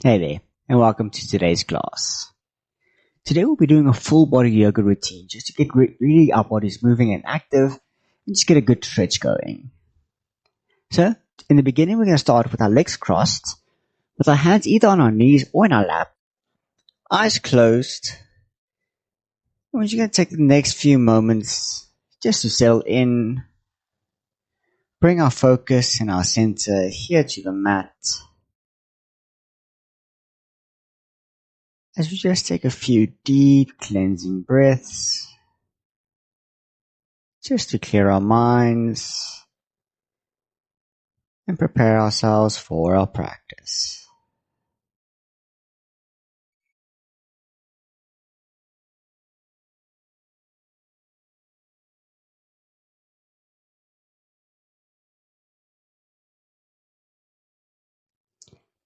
Hey there, and welcome to today's class. Today we'll be doing a full body yoga routine just to get really our bodies moving and active and just get a good stretch going. So, in the beginning we're going to start with our legs crossed, with our hands either on our knees or in our lap, eyes closed. And we're just going to take the next few moments just to settle in, bring our focus and our center here to the mat. As we just take a few deep cleansing breaths, just to clear our minds and prepare ourselves for our practice.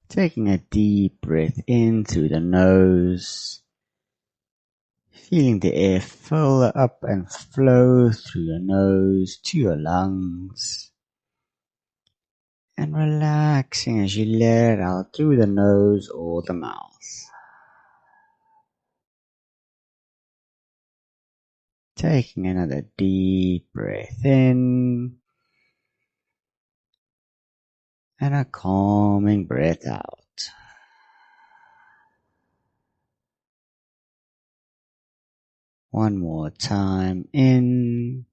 Taking a deep breath in through the nose, feeling the air fill up and flow through your nose to your lungs, and relaxing as you let it out through the nose or the mouth. Taking another deep breath in and a calming breath out. One more time, in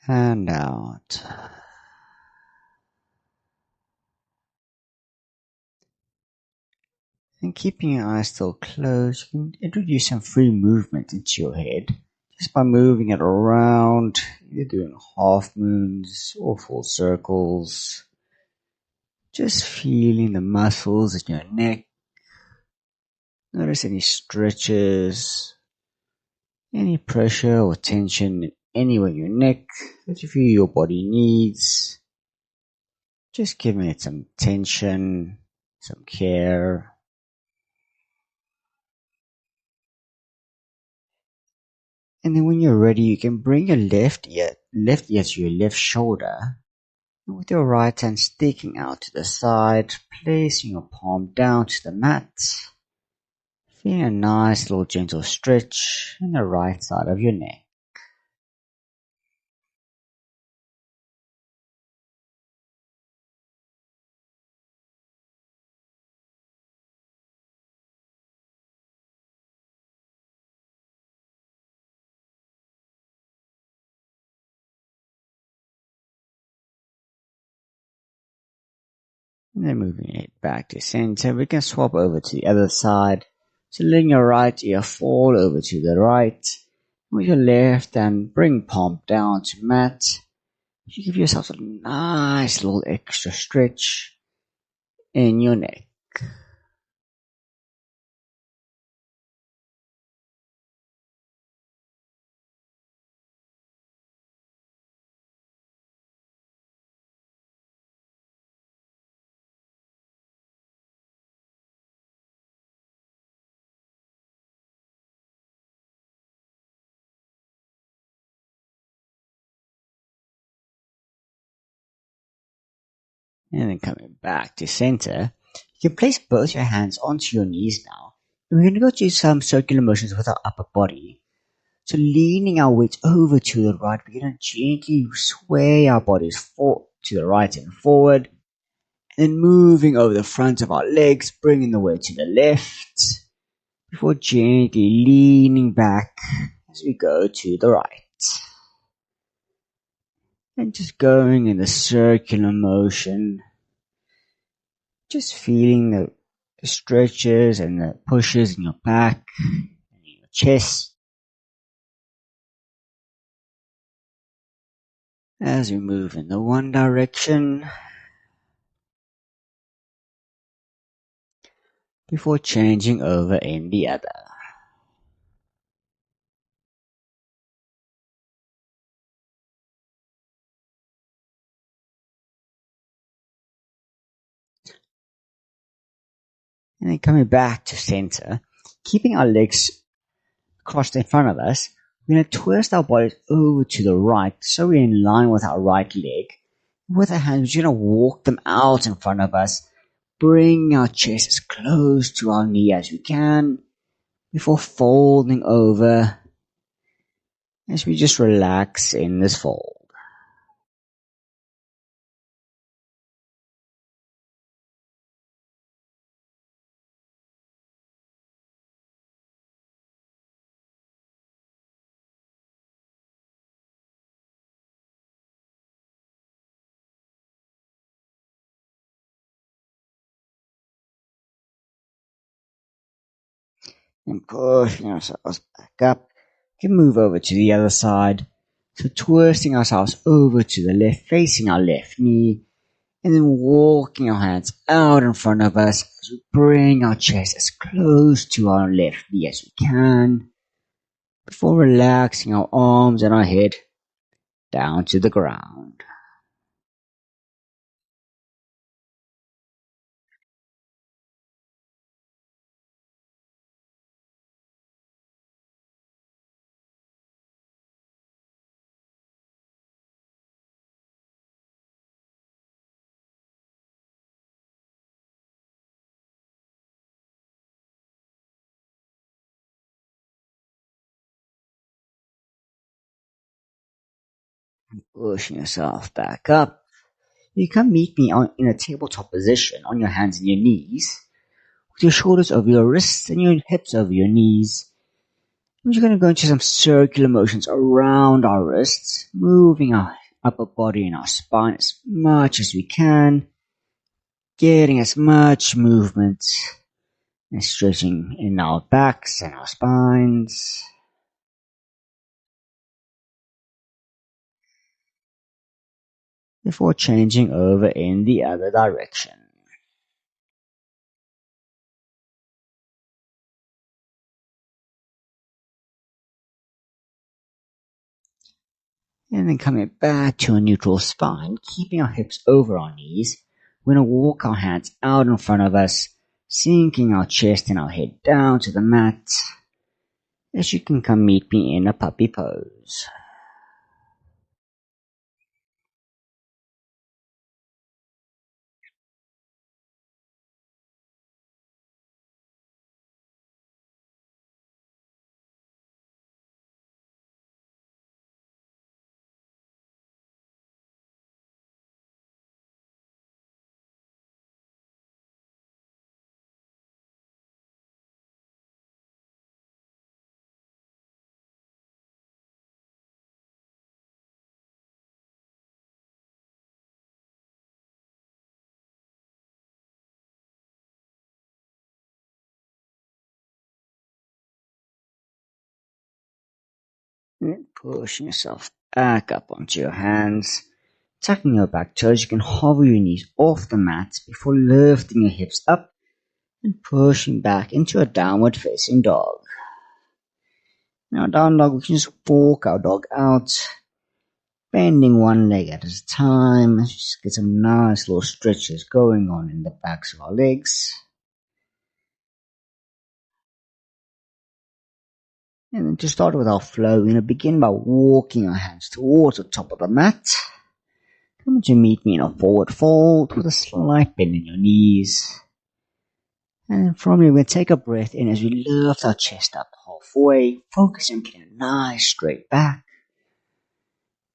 and out. And keeping your eyes still closed, you can introduce some free movement into your head just by moving it around, either doing half moons or full circles. Just feeling the muscles in your neck. Notice any stretches, any pressure or tension anywhere in your neck that you feel your body needs. Just giving it some attention, some care. And then when you're ready, you can bring your left ear to your left shoulder. And with your right hand sticking out to the side, placing your palm down to the mat. Feeling a nice little gentle stretch in the right side of your neck. And then moving it back to center, we can swap over to the other side. So letting your right ear fall over to the right. With your left hand, bring palm down to mat. You give yourself a nice little extra stretch in your neck. And then coming back to center, you can place both your hands onto your knees now. And we're going to go to some circular motions with our upper body. So leaning our weight over to the right, we're going to gently sway our bodies to the right and forward. And then moving over the front of our legs, bringing the weight to the left. Before gently leaning back as we go to the right. And just going in the circular motion. Just feeling the stretches and the pushes in your back and in your chest. As we move in the one direction. Before changing over in the other. And then coming back to center, keeping our legs crossed in front of us, we're going to twist our bodies over to the right so we're in line with our right leg. With our hands, we're going to walk them out in front of us, bring our chest as close to our knee as we can before folding over as we just relax in this fold. And pushing ourselves back up. We can move over to the other side. So twisting ourselves over to the left, facing our left knee, and then walking our hands out in front of us as we bring our chest as close to our left knee as we can, before relaxing our arms and our head down to the ground. Pushing yourself back up. You can meet me in a tabletop position on your hands and your knees, with your shoulders over your wrists and your hips over your knees. We're just going to go into some circular motions around our wrists, moving our upper body and our spine as much as we can, getting as much movement and stretching in our backs and our spines. Before changing over in the other direction. And then coming back to a neutral spine, keeping our hips over our knees, we're going to walk our hands out in front of us, sinking our chest and our head down to the mat, as you can come meet me in a puppy pose. And then pushing yourself back up onto your hands, tucking your back toes. You can hover your knees off the mat before lifting your hips up and pushing back into a downward facing dog. Now down dog, we can just walk our dog out, bending one leg at a time. Just get some nice little stretches going on in the backs of our legs. And then to start with our flow, we're going to begin by walking our hands towards the top of the mat. Come to meet me in a forward fold with a slight bend in your knees. And from here, we're going to take a breath in as we lift our chest up halfway, focusing on getting a nice straight back.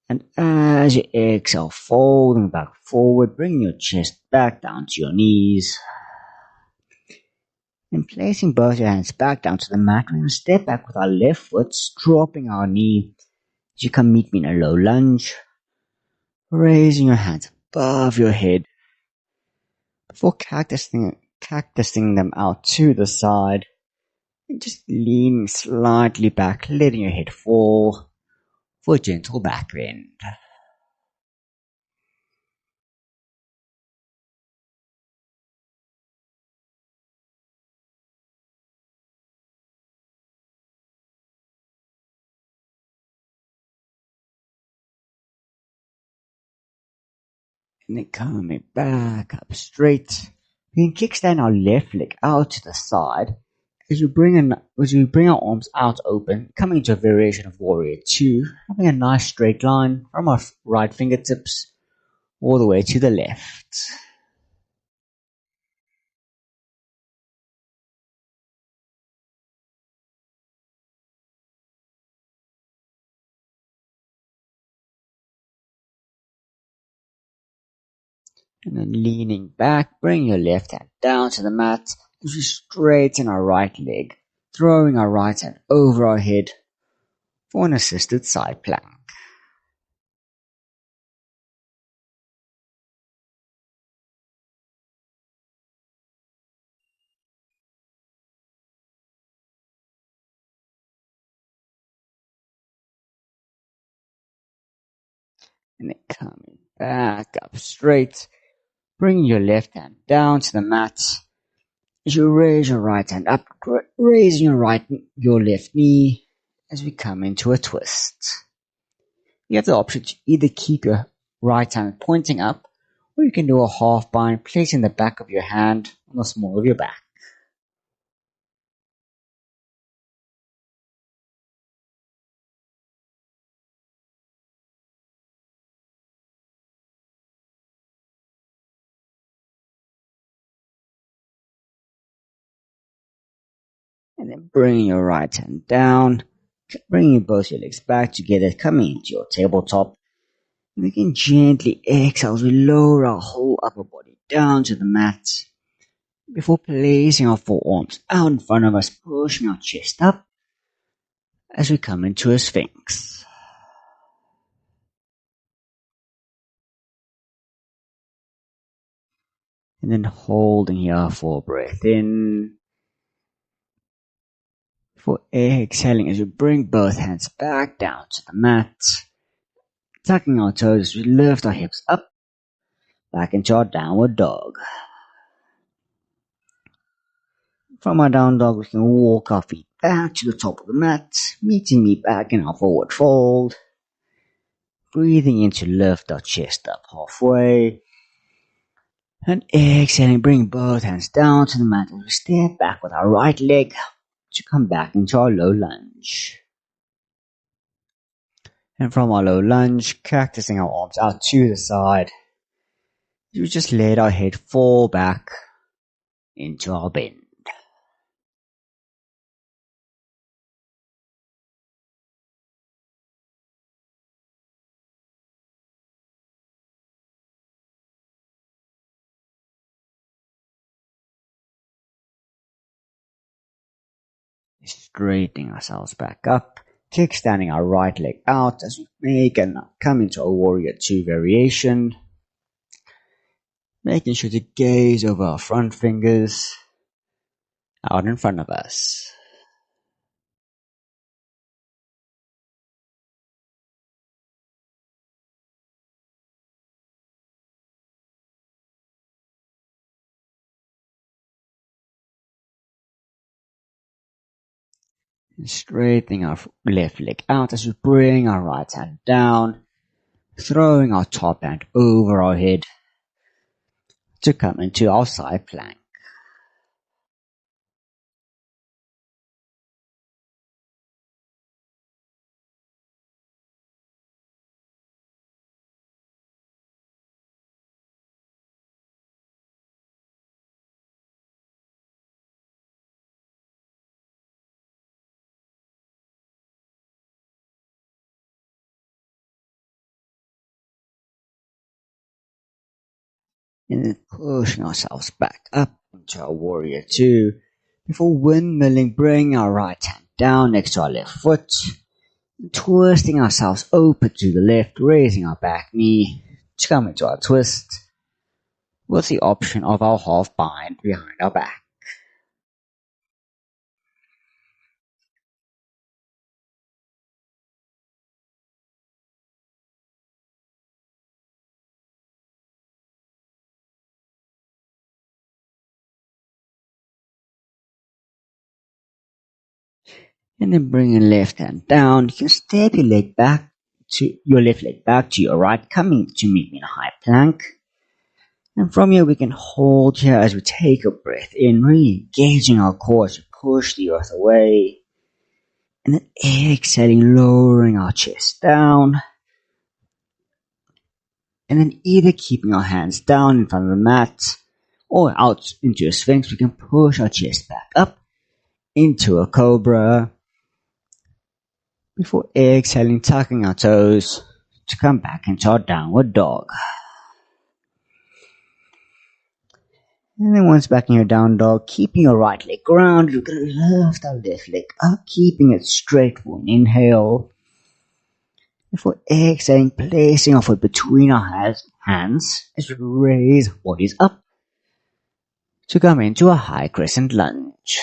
And as you exhale, folding back forward, bringing your chest back down to your knees. And placing both your hands back down to the mat, we're going to step back with our left foot, dropping our knee as you come meet me in a low lunge. Raising your hands above your head before cactusing them out to the side. And just leaning slightly back, letting your head fall for a gentle back bend. And then coming back up straight. We can kickstand our left leg out to the side as we bring our arms out open, coming into a variation of Warrior 2, having a nice straight line from our right fingertips all the way to the left. And then leaning back, bring your left hand down to the mat as we straighten our right leg, throwing our right hand over our head for an assisted side plank. And then coming back up straight, bring your left hand down to the mat as you raise your right hand up, raising your left knee as we come into a twist. You have the option to either keep your right hand pointing up, or you can do a half bind, placing the back of your hand on the small of your back. And then bringing your right hand down, bringing both your legs back together, coming into your tabletop. And we can gently exhale as we lower our whole upper body down to the mat before placing our forearms out in front of us, pushing our chest up as we come into a sphinx. And then holding here for a breath in. For exhaling as we bring both hands back down to the mat, tucking our toes as we lift our hips up, back into our downward dog. From our down dog, we can walk our feet back to the top of the mat, meeting me back in our forward fold. Breathing in to lift our chest up halfway. And exhaling, bring both hands down to the mat as we step back with our right leg to come back into our low lunge. And from our low lunge, cactusing our arms out to the side, we just let our head fall back into our bend. Straightening ourselves back up, kickstanding our right leg out as we make and come into a warrior 2 variation. Making sure to gaze over our front fingers out in front of us. Straightening our left leg out as we bring our right hand down, throwing our top hand over our head to come into our side plank. And then pushing ourselves back up into our warrior 2 before windmilling, bringing our right hand down next to our left foot, twisting ourselves open to the left, raising our back knee to come into our twist with the option of our half bind behind our back. And then bring your left hand down. You can step your leg back to your left leg back to your right, coming to meet me in a high plank. And from here we can hold here as we take a breath in, really engaging our core as we push the earth away. And then exhaling, lowering our chest down. And then either keeping our hands down in front of the mat or out into a sphinx, we can push our chest back up into a cobra before exhaling, tucking our toes to come back into our downward dog. And then once back in your down dog, keeping your right leg grounded, we're going to lift our left leg up, keeping it straight for an inhale. Before exhaling, placing our foot between our hands as we raise our bodies up to come into a high crescent lunge.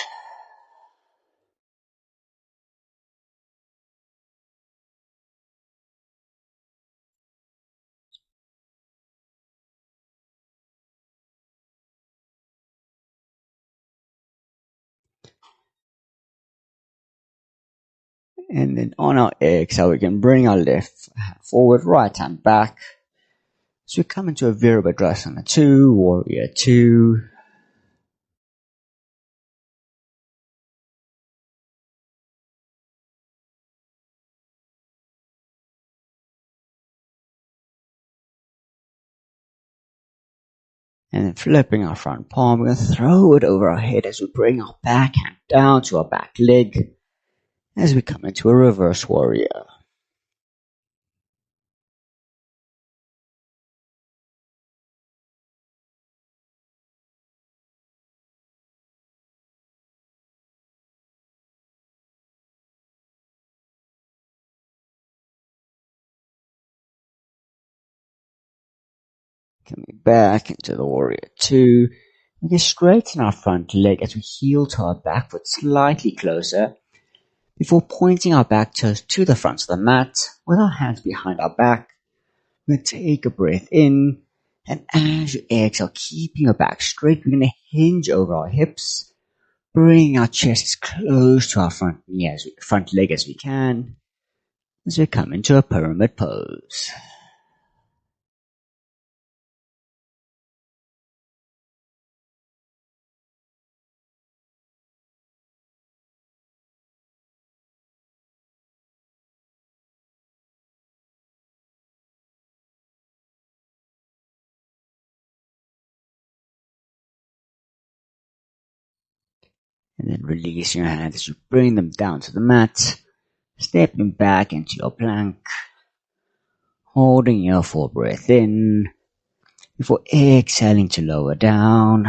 And then on our exhale, we can bring our left hand forward, right hand back. So we come into a Virabhadrasana 2, Warrior 2. And then flipping our front palm, we're going to throw it over our head as we bring our back hand down to our back leg as we come into a reverse warrior. Coming back into the warrior 2. We can straighten our front leg as we heel to our back foot slightly closer before pointing our back toes to the front of the mat with our hands behind our back. We're going to take a breath in, and as you exhale, keeping your back straight, we're going to hinge over our hips, bringing our chest as close to our front leg as we can as we come into a pyramid pose. And then releasing your hands as you bring them down to the mat, stepping back into your plank, holding your full breath in before exhaling to lower down.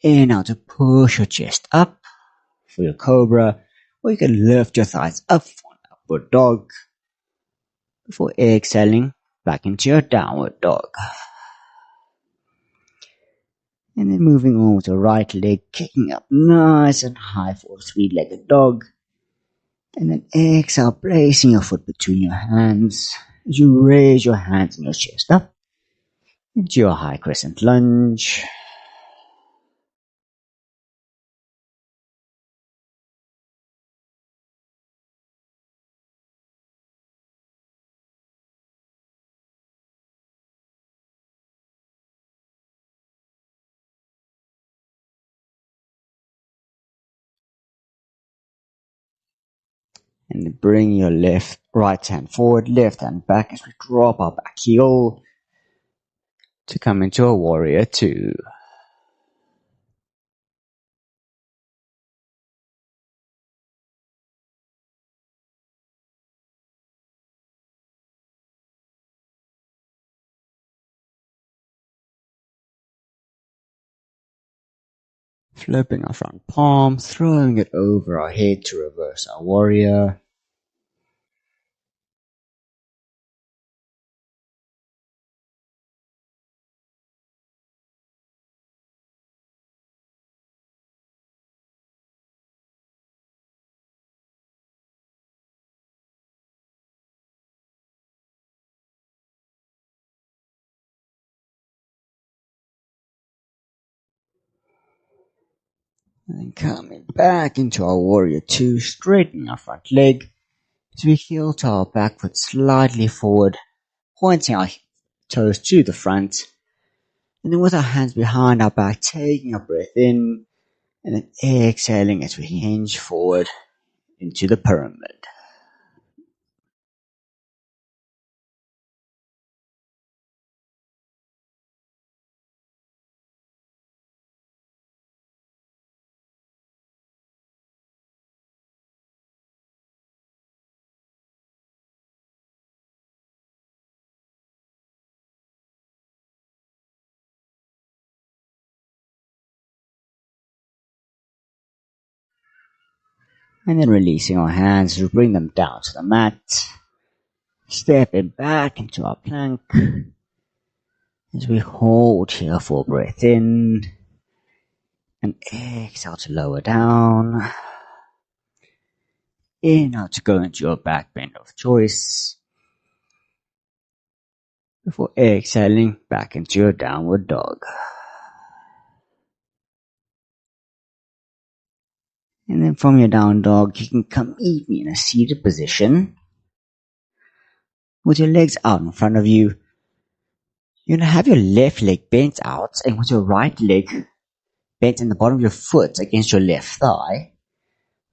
Inhale to push your chest up for your cobra, or you can lift your thighs up for an upward dog before exhaling back into your downward dog. And then moving on with your right leg, kicking up nice and high for a three-legged dog. And then exhale, placing your foot between your hands as you raise your hands and your chest up into your high crescent lunge. And then bring your right hand forward, left hand back as we drop our back heel to come into a warrior 2. Flipping our front palm, throwing it over our head to reverse our warrior. And then coming back into our warrior 2, straightening our front leg as we heel to our back foot slightly forward, pointing our toes to the front. And then with our hands behind our back, taking a breath in, and then exhaling as we hinge forward into the pyramid. And then releasing our hands to bring them down to the mat. Stepping back into our plank as we hold here for a breath in and exhale to lower down. Inhale to go into your back bend of choice before exhaling back into your downward dog. And then from your down dog, you can come meet me in a seated position with your legs out in front of you. You're going to have your left leg bent out and with your right leg bent in the bottom of your foot against your left thigh.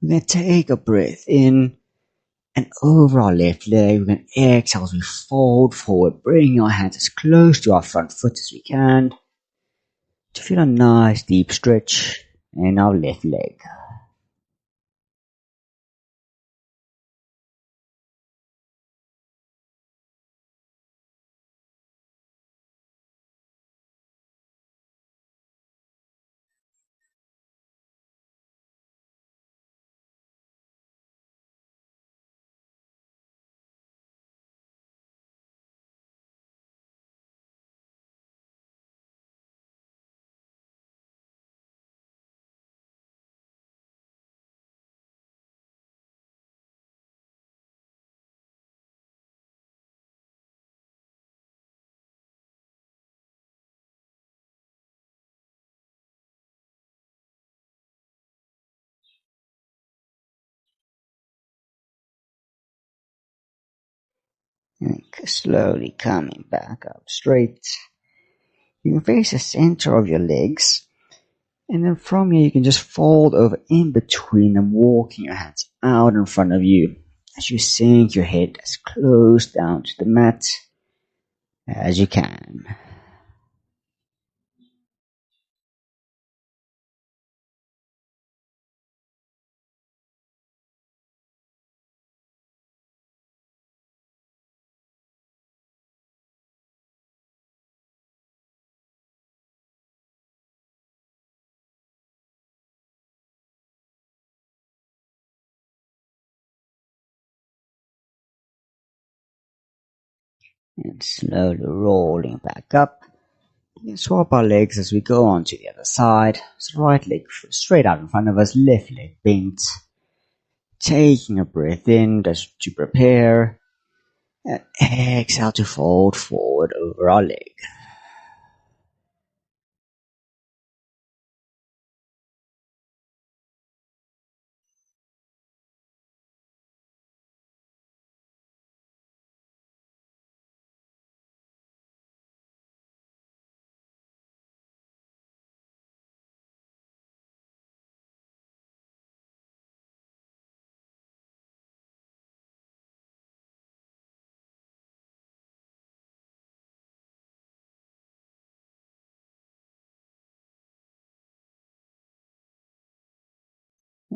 We're going to take a breath in and over our left leg. We're going to exhale as we fold forward, bring our hands as close to our front foot as we can to feel a nice deep stretch in our left leg. And slowly coming back up straight. You can face the center of your legs. And then from here, you can just fold over in between them, walking your hands out in front of you as you sink your head as close down to the mat as you can. And slowly rolling back up. You can swap our legs as we go on to the other side. So right leg straight out in front of us, left leg bent. Taking a breath in just to prepare. And exhale to fold forward over our leg.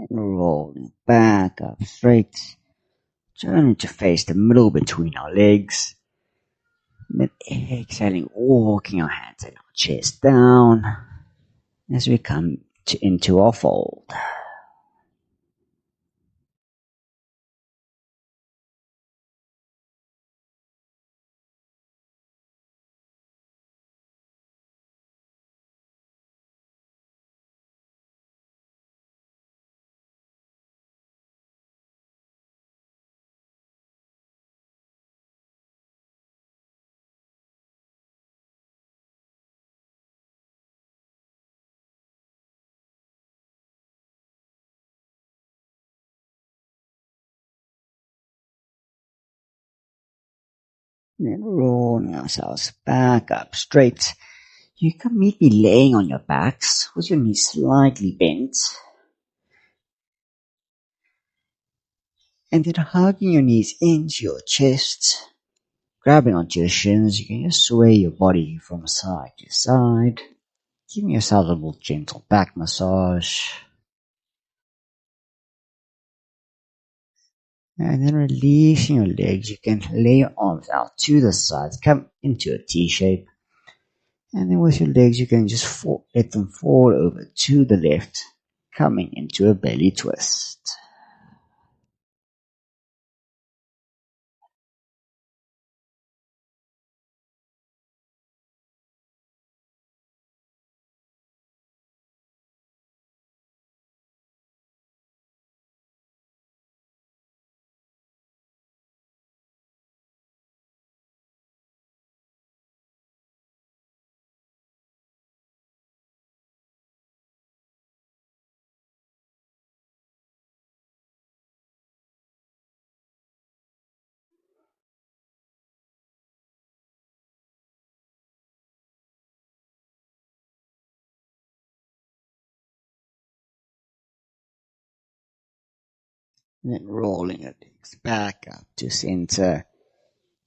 And rolling back up straight. Turning to face the middle between our legs. And then exhaling, walking our hands and our chest down as we come into our fold. And then rolling ourselves back up straight. You can meet me laying on your backs with your knees slightly bent. And then hugging your knees into your chest. Grabbing onto your shins, you can just sway your body from side to side. Giving yourself a little gentle back massage. And then releasing your legs, you can lay your arms out to the sides, come into a T shape. And then with your legs, you can just let them fall over to the left, coming into a belly twist. And then rolling your legs back up to center.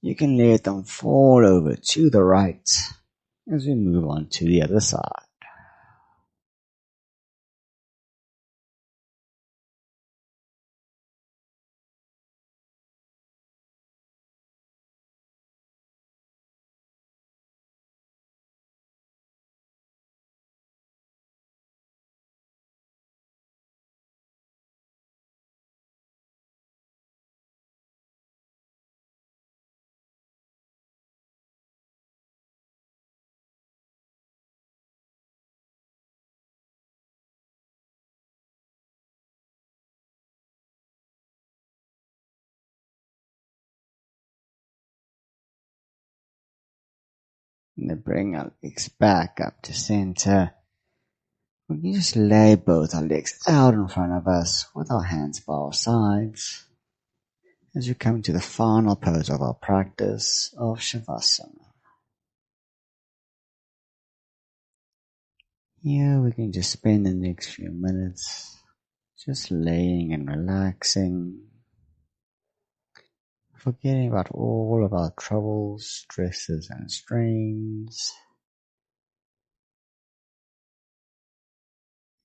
You can let them fall over to the right as we move on to the other side. And then bring our legs back up to center. We can just lay both our legs out in front of us with our hands by our sides as we come to the final pose of our practice of Shavasana. Here we can just spend the next few minutes just laying and relaxing, forgetting about all of our troubles, stresses and strains.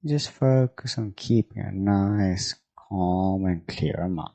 Just focus on keeping a nice, calm and clear mind.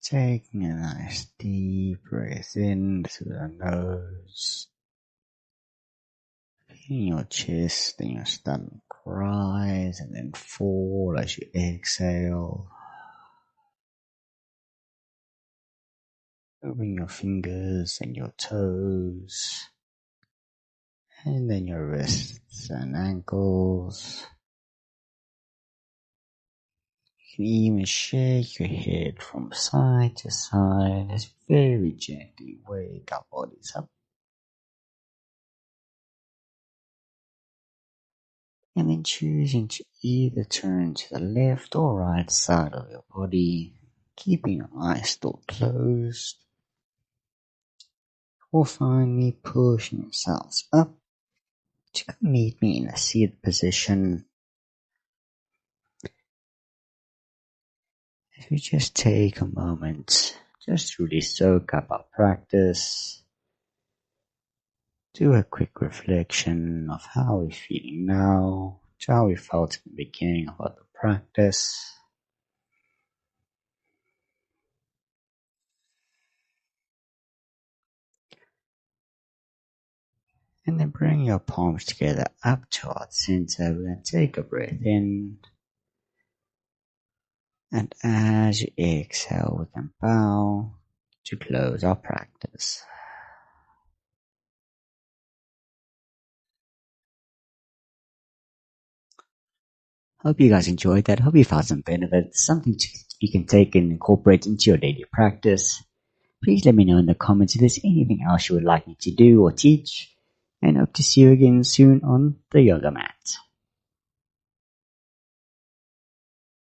Taking a nice deep breath in through the nose, feeling your chest and your stomach rise and then fall as you exhale. Moving your fingers and your toes, and then your wrists and ankles. You can even shake your head from side to side as we very gently wake our bodies up. And then choosing to either turn to the left or right side of your body, keeping your eyes still closed, or finally pushing yourselves up to come meet me in a seated position. If we just take a moment, just to really soak up our practice, do a quick reflection of how we're feeling now, to how we felt in the beginning of the practice. And then bring your palms together up towards center. We're going to take a breath in. And as you exhale, we can bow to close our practice. Hope you guys enjoyed that. Hope you found some benefits, something you can take and incorporate into your daily practice. Please let me know in the comments if there's anything else you would like me to do or teach. And hope to see you again soon on the yoga mat.